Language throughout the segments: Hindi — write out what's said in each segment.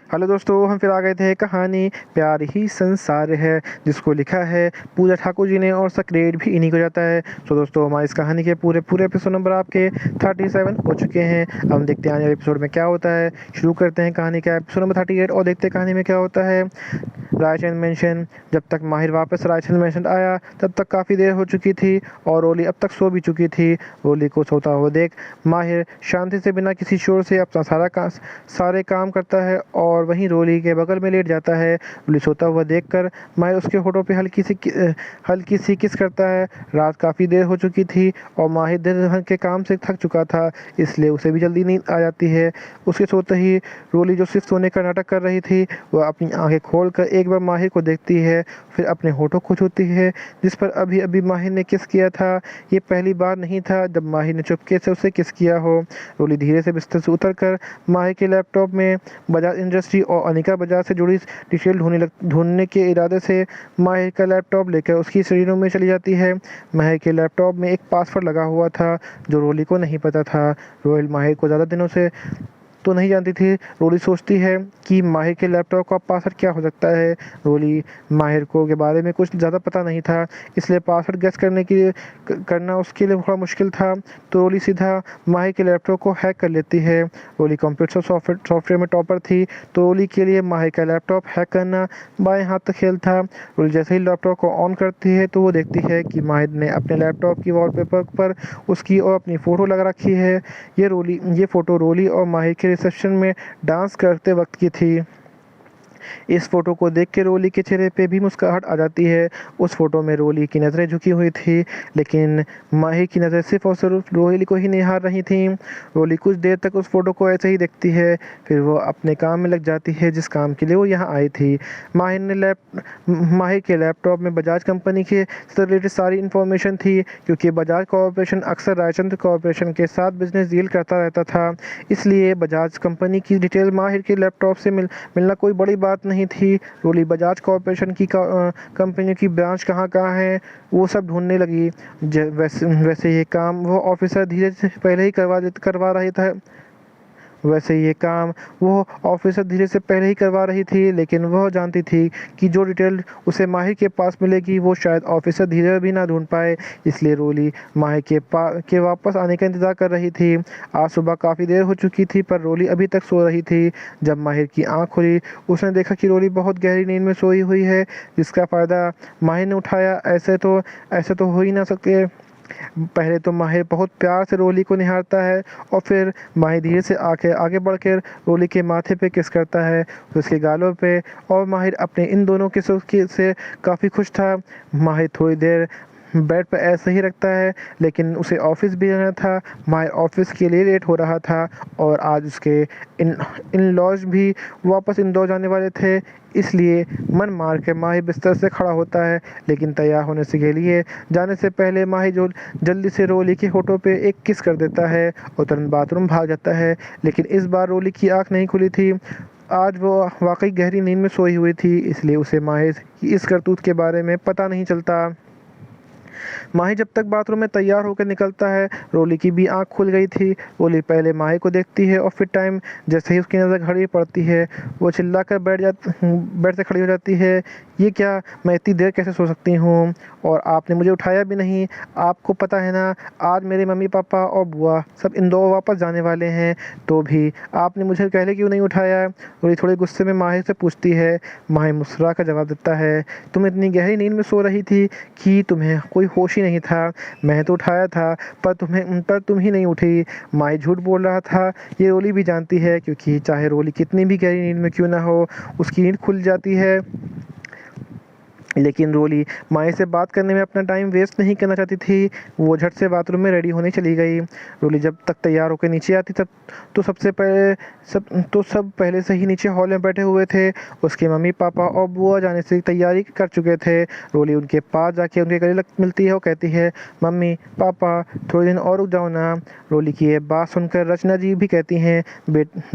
हेलो दोस्तों, हम फिर आ गए थे कहानी प्यार ही संसार है, जिसको लिखा है पूजा ठाकुर जी ने और सक्रेड भी इन्हीं को जाता है। तो दोस्तों, हमारी इस कहानी के पूरे पूरे एपिसोड नंबर आपके 37 हो चुके हैं। अब हम देखते हैं आने वाले एपिसोड में क्या होता है। शुरू करते हैं कहानी का एपिसोड नंबर 38 और देखते हैं कहानी में क्या होता है। रायचंद मेंशन। जब तक माहिर वापस रायचंद मेंशन आया तब तक काफ़ी देर हो चुकी थी और रोली अब तक सो भी चुकी थी। रोली को सोता हुआ देख माहिर शांति से बिना किसी शोर से अपना सारे काम करता है और वहीं रोली के बगल में लेट जाता है। रोली सोता हुआ देखकर माहिर उसके होठों पे हल्की सी किस करता है। रात काफ़ी देर हो चुकी थी और माहिर दिन भर के काम से थक चुका था, इसलिए उसे भी जल्दी नींद आ जाती है। उसके सोते ही रोली जो सिर्फ सोने का नाटक कर रही थी, वह अपनी आंखें खोलकर एक बार माहिर को देखती है, फिर अपने होठों को छूती है जिस पर अभी अभी माहिर ने किस किया था। ये पहली बार नहीं था जब माहिर ने चुपके से उसे किस किया हो। रोली धीरे से बिस्तर से उतरकर माहिर के लैपटॉप में बजाज इंडस्ट्री और अनिका बजाज से जुड़ी डिटेल ढूंढने के इरादे से माहिर का लैपटॉप लेकर उसकी स्टडी रूम में चली जाती है। माहिर के लैपटॉप में एक पासवर्ड लगा हुआ था जो रोली को नहीं पता था। रोहिल माहिर को ज़्यादा दिनों से तो नहीं जानती थी। रोली सोचती है कि माहिर के लैपटॉप का पासवर्ड क्या हो सकता है। रोली माहिर को के बारे में कुछ ज़्यादा पता नहीं था, इसलिए पासवर्ड गेस करना उसके लिए थोड़ा मुश्किल था। तो रोली सीधा माहिर के लैपटॉप को हैक कर लेती है। रोली कंप्यूटर सॉफ्टवेयर में टॉपर थी, तो रोली के लिए माहिर का लैपटॉप हैक करना बाएं हाथ का खेल था। रोली जैसे ही लैपटॉप को ऑन करती है तो वो देखती है कि माहिर ने अपने लैपटॉप की वॉलपेपर पर उसकी और अपनी फ़ोटो लगा रखी है। ये फ़ोटो रोली और माहिर के रिसेप्शन में डांस करते वक्त की थी। इस फोटो को देख के रोली के चेहरे पे भी मुस्कुराहट आ जाती है। उस फोटो में रोली की नज़रें झुकी हुई थी, लेकिन माहिर की नज़र सिर्फ और सिर्फ रोली को ही निहार रही थी। रोली कुछ देर तक उस फोटो को ऐसे ही देखती है, फिर वो अपने काम में लग जाती है जिस काम के लिए वो यहाँ आई थी। माहिर के लैपटॉप में बजाज कंपनी के से रिलेटेड सारी इन्फॉर्मेशन थी, क्योंकि बजाज कॉरपोरेशन अक्सर रायचंद कॉरपोरेशन के साथ बिजनेस डील करता रहता था, इसलिए बजाज कंपनी की डिटेल माहिर के लैपटॉप से मिलना कोई बड़ी बात नहीं थी। रोली बजाज कॉरपोरेशन की कंपनी की ब्रांच कहाँ कहाँ है वो सब ढूंढने लगी। वैसे ये काम वो ऑफिसर धीरे से पहले ही करवा रही था। वैसे ये काम वो ऑफिसर धीरे से पहले ही करवा रही थी, लेकिन वह जानती थी कि जो डिटेल उसे माहिर के पास मिलेगी वो शायद ऑफिसर धीरे भी ना ढूंढ पाए, इसलिए रोली माहिर के वापस आने का इंतज़ार कर रही थी। आज सुबह काफ़ी देर हो चुकी थी पर रोली अभी तक सो रही थी। जब माहिर की आँख खुली उसने देखा कि रोली बहुत गहरी नींद में सोई हुई है, जिसका फ़ायदा माहिर ने उठाया। ऐसे तो हो ही ना सके। पहले तो माहिर बहुत प्यार से रोली को निहारता है और फिर माहिर धीरे से आगे बढ़कर रोली के माथे पे किस करता है, उसके गालों पे। और माहिर अपने इन दोनों से काफ़ी खुश था। माहिर थोड़ी देर बेड पर ऐसे ही रखता है, लेकिन उसे ऑफिस भी जाना था। माहिर ऑफिस के लिए लेट हो रहा था और आज उसके इन लॉज भी वापस इंदौर जाने वाले थे, इसलिए मन मार के माहिर बिस्तर से खड़ा होता है। लेकिन तैयार होने से के लिए जाने से पहले माहिर जो जल्दी से रोली के होठों पे एक किस कर देता है और तुरंत बाथरूम भाग जाता है। लेकिन इस बार रोली की आंख नहीं खुली थी। आज वो वाकई गहरी नींद में सोई हुई थी, इसलिए उसे माहिर की इस करतूत के बारे में पता नहीं चलता। माही जब तक बाथरूम में तैयार होकर निकलता है, रोली की भी आंख खुल गई थी। रोली पहले माही को देखती है और फिर टाइम जैसे ही उसकी नज़र घड़ी पड़ती है वो चिल्लाकर बेड से खड़ी हो जाती है। ये क्या, मैं इतनी देर कैसे सो सकती हूँ और आपने मुझे उठाया भी नहीं। आपको पता है ना, आज मेरे मम्मी पापा और बुआ सब इंदौर वापस जाने वाले हैं, तो भी आपने मुझे पहले क्यों नहीं उठाया। रोली थोड़े गुस्से में माही से पूछती है। माही मुस्कुरा कर जवाब देता है, तुम इतनी गहरी नींद में सो रही थी कि तुम्हें कोई होश ही नहीं था। मैंने तो उठाया था पर तुम ही नहीं उठी। माही झूठ बोल रहा था, ये रोली भी जानती है, क्योंकि चाहे रोली कितनी भी गहरी नींद में क्यों ना हो, उसकी नींद खुल जाती है। लेकिन रोली माही से बात करने में अपना टाइम वेस्ट नहीं करना चाहती थी। वो झट से बाथरूम में रेडी होने चली गई। रोली जब तक तैयार होकर नीचे आती तब तो सब पहले से ही नीचे हॉल में बैठे हुए थे। उसके मम्मी पापा और बुआ जाने से तैयारी कर चुके थे। रोली उनके पास जाके उनके गले मिलती है और कहती है, मम्मी पापा थोड़े दिन और रुक जाओ ना। रोली की ये बात सुनकर रचना जी भी कहती हैं,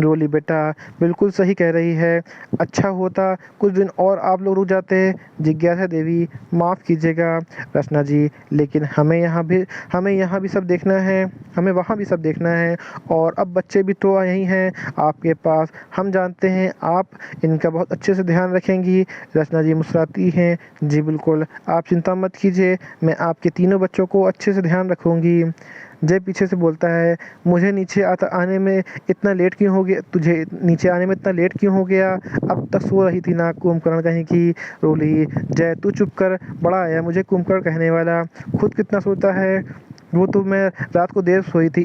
रोली बेटा बिल्कुल सही कह रही है, अच्छा होता कुछ दिन और आप लोग रुक जाते। जिज्ञासा जैसा देवी माफ़ कीजिएगा रचना जी, लेकिन हमें यहाँ भी सब देखना है, हमें वहाँ भी सब देखना है और अब बच्चे भी तो यहीं हैं आपके पास। हम जानते हैं आप इनका बहुत अच्छे से ध्यान रखेंगी। रचना जी मुस्कुराती हैं। जी बिल्कुल, आप चिंता मत कीजिए, मैं आपके तीनों बच्चों को अच्छे से ध्यान रखूँगी। जय पीछे से बोलता है, मुझे नीचे आने में इतना लेट क्यों हो गया, तुझे नीचे आने में इतना लेट क्यों हो गया, अब तक सो रही थी ना कुंभकर्ण कहीं की। रोली, जय तू चुप कर, बड़ा आया मुझे कुंभकर्ण कहने वाला, खुद कितना सोता है। वो तो मैं रात को देर सोई थी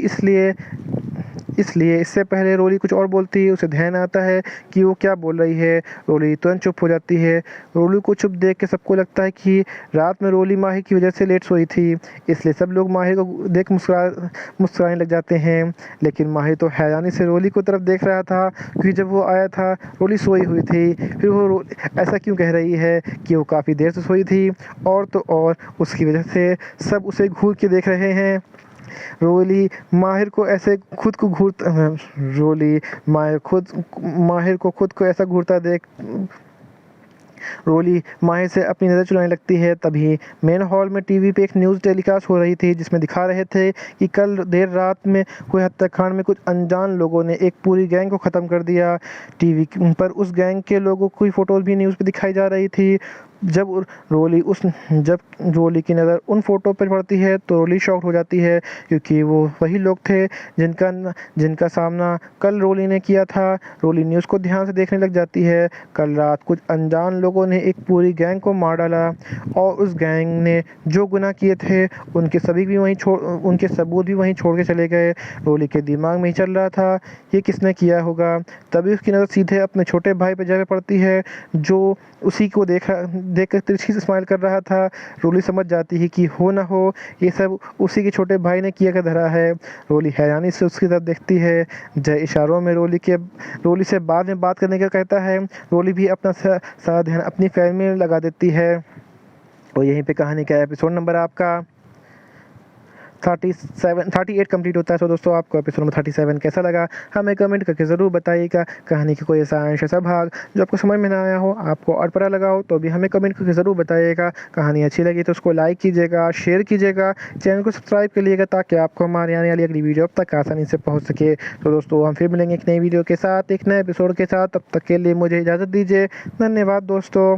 इसलिए इससे पहले रोली कुछ और बोलती है, उसे ध्यान आता है कि वो क्या बोल रही है। रोली तुरंत चुप हो जाती है। रोली को चुप देख के सबको लगता है कि रात में रोली माहिर की वजह से लेट सोई थी, इसलिए सब लोग माहिर को देख मुस्कुराने लग जाते हैं। लेकिन माहिर तो हैरानी से रोली को तरफ देख रहा था, क्योंकि जब वो आया था रोली सोई हुई थी। फिर वो ऐसा क्यों कह रही है कि वो काफ़ी देर से सोई थी, और तो और उसकी वजह से सब उसे घूर के देख रहे हैं। रोली माहिर को ऐसे खुद को घूरता रोली माहिर को खुद को ऐसा घूरता देख रोली माहिर से अपनी नज़र चुराने लगती है। तभी मेन हॉल में टीवी पे एक न्यूज़ टेलीकास्ट हो रही थी, जिसमें दिखा रहे थे कि कल देर रात में हुए हत्याकांड में कुछ अनजान लोगों ने एक पूरी गैंग को ख़त्म कर दिया। टीवी पर उस गैंग के लोगों की फ़ोटोज़ भी न्यूज़ पे दिखाई जा रही थी। जब रोली की नज़र उन फ़ोटो पर पड़ती है तो रोली शॉक्ड हो जाती है, क्योंकि वो वही लोग थे जिनका सामना कल रोली ने किया था। रोली न्यूज़ को ध्यान से देखने लग जाती है। कल रात कुछ अनजान लोगों ने एक पूरी गैंग को मार डाला और उस गैंग ने जो गुनाह किए थे उनके सबूत भी वहीं छोड़ के चले गए। रोली के दिमाग में ही चल रहा था ये किसने किया होगा। तभी उसकी नज़र सीधे अपने छोटे भाई पे जा पड़ती है, जो उसी को देखकर तिरछी से स्माइल कर रहा था। रोली समझ जाती है कि हो ना हो ये सब उसी के छोटे भाई ने किया कर धरा है। रोली हैरानी से उसकी तरफ देखती है। जय इशारों में रोली से बाद में बात करने का कहता है। रोली भी अपना सारा ध्यान अपनी फाइल में लगा देती है। और यहीं पे कहानी का एपिसोड नंबर आपका 38 कंप्लीट होता है। तो दोस्तों आपको एपिसोड नंबर 37 कैसा लगा हमें कमेंट करके ज़रूर बताइएगा। कहानी की कोई ऐसा अंश ऐसा भाग जो आपको समझ में ना आया हो, आपको और पता लगा हो, तो भी हमें कमेंट करके ज़रूर बताइएगा। कहानी अच्छी लगी तो उसको लाइक कीजिएगा, शेयर कीजिएगा, चैनल को सब्सक्राइब कर लीजिएगा, ताकि आपको हमारे आने वाली अगली वीडियो अब तक आसानी से पहुँच सके। तो दोस्तों हम फिर मिलेंगे एक नई वीडियो के साथ, एक नए एपिसोड के साथ। तब तक के लिए मुझे इजाज़त दीजिए। धन्यवाद दोस्तों।